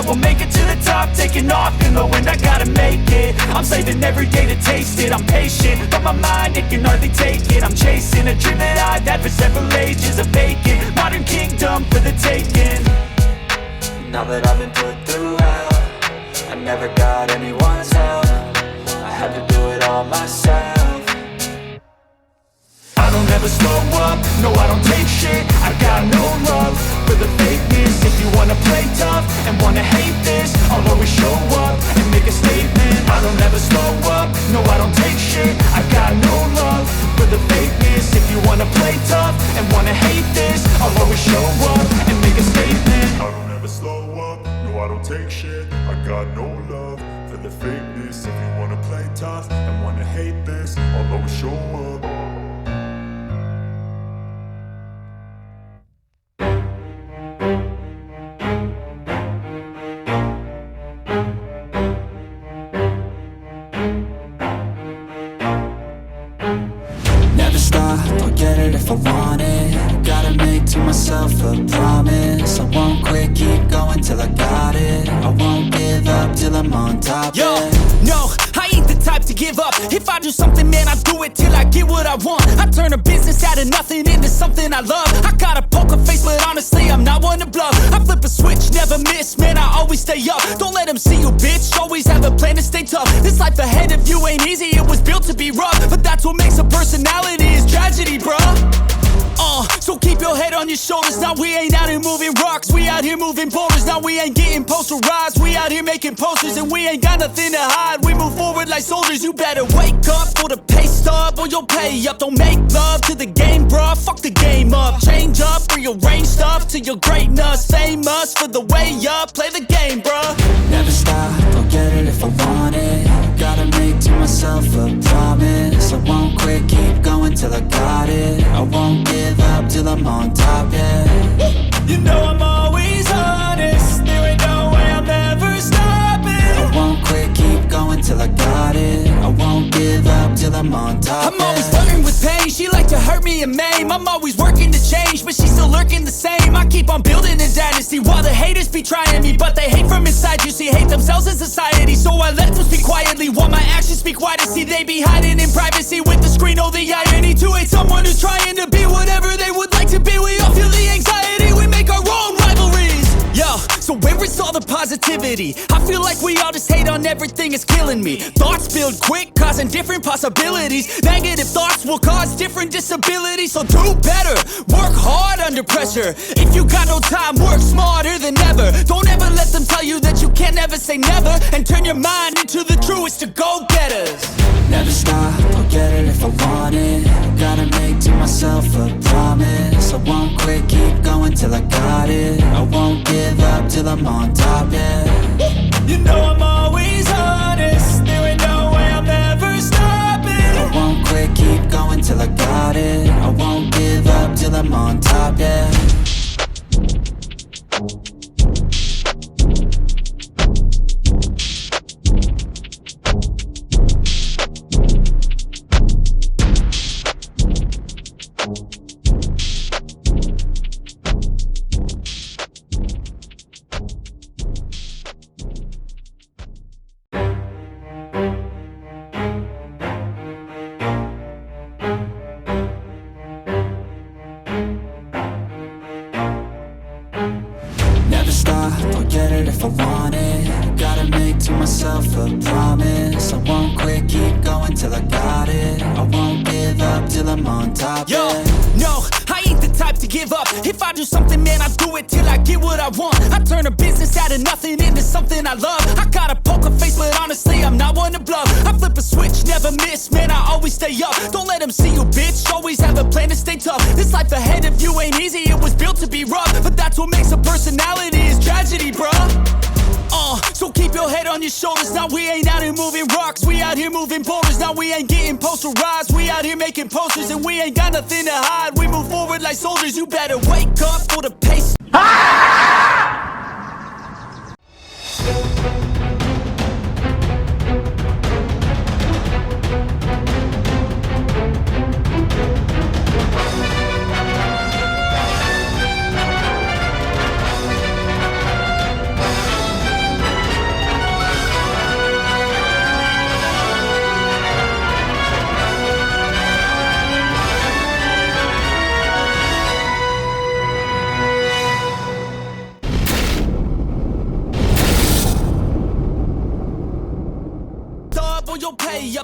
I will make it to the top, taking off in the wind, I gotta make it. I'm saving every day to taste it. I'm patient, but my mind, it can hardly take it. I'm chasing a dream that I've had for several ages. A vacant, modern kingdom for the taking. Now that I've been put through hell, I never got anyone's help. I had to do it all myself. I don't ever slow up, no I don't take shit. I got no love for the fakeness. If you wanna play tough and wanna hate this, I'll always show up and make a statement. I don't ever slow up, no I don't take shit. I got no love for the fakeness. If you wanna play tough and wanna hate this, I'll always show up and make a statement. I don't ever slow up, no I don't take shit. I got no love for the fakeness. If you wanna play tough and wanna hate this, I'll always show up. Never stop, I'll get it if I want it. Gotta make to myself a promise. I won't quit, keep going till I got it. I won't give up till I'm on top. Yo, no, I ain't the type to give up. If I do something, man, I do it till I get what I want. I turn a business out of nothing into something I love. I got a poker face, but honestly, I'm not one to bluff. I flip a switch, never miss, man, I always stay up. Don't let them see you, bitch, always have a plan to stay tough. This life ahead of you ain't easy, it was built to be rough. But that's what makes a personality, is tragedy, bruh. So keep your head on your shoulders. Now we ain't out here moving rocks, we out here moving boulders. Now we ain't getting posterized, we out here making posters. And we ain't got nothing to hide, we move forward like soldiers. You better wake up for the pay stub, or you'll pay up. Don't make love to the game, bruh, fuck the game up. Change up, rearrange stuff to your greatness. Famous for the way up, play the game, bruh. Never stop, I'll get it if I want it. Gotta make to myself a promise. I won't quit, keep going till I got it. I won't give up till I'm on top, yeah. You know I'm always honest, there ain't no way I'm ever stopping. I won't quit, keep going till I got it. I won't give up till I'm on top, I'm always flirting with pain, she like to hurt me and maim. I'm always working to change, but she's still lurking the same. I keep on building a dynasty while the haters be trying me. But they hate from inside, you see, hate themselves in society. So I let them speak quietly while my actions speak wider. See, they be hiding in privacy with the screen, oh the irony. To hate someone who's trying to be whatever they would like to be. We all feel the anxiety, we make our own rivalries. Yo, so where is all the positivity? I feel like we all just hate on everything, it's killing me. Thoughts build quick, causing different possibilities. Negative thoughts will cause different disabilities. So do better, work hard under pressure. If you got no time, work smarter than ever. Don't ever let them tell you that you can't never say never. And turn your mind into the truest of go-getters. Never stop, I'll get it if I want it. Gotta make to myself a promise. I won't quit, keep going till I got it. I won't give up till I'm on top, yeah. You know I'm always honest, there ain't no way I'm ever stopping. I won't quit, keep going till I got it. I won't give up till I'm on top, yeah. Never stop, I'll get it if I want it. Gotta make to myself a promise. I won't quit, keep going till I got it. I won't give up till I'm on top, Yo, yeah. no, I ain't the type to give up. If I do something, man, I do it till I get what I want. I turn a business out of nothing into something I love. I got a poker face, but honestly, I'm not one to bluff. I flip a switch, never miss, man, I always stay up. Don't let them see you, bitch, always have a plan to stay tough. This life ahead of you ain't easy, it was built to be rough. But that's what makes a personality, is tragedy, bruh. So keep your head on your shoulders. Now we ain't out here moving rocks, we out here moving boulders. Now we ain't getting posterized, we out here making posters. And we ain't got nothing to hide, we move forward like soldiers. You better wake up for the pace.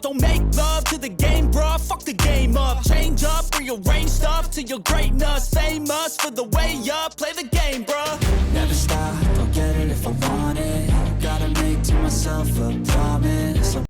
Don't make love to the game, bruh, fuck the game up. Change up, rearrange stuff to your greatness. Famous for the way up, play the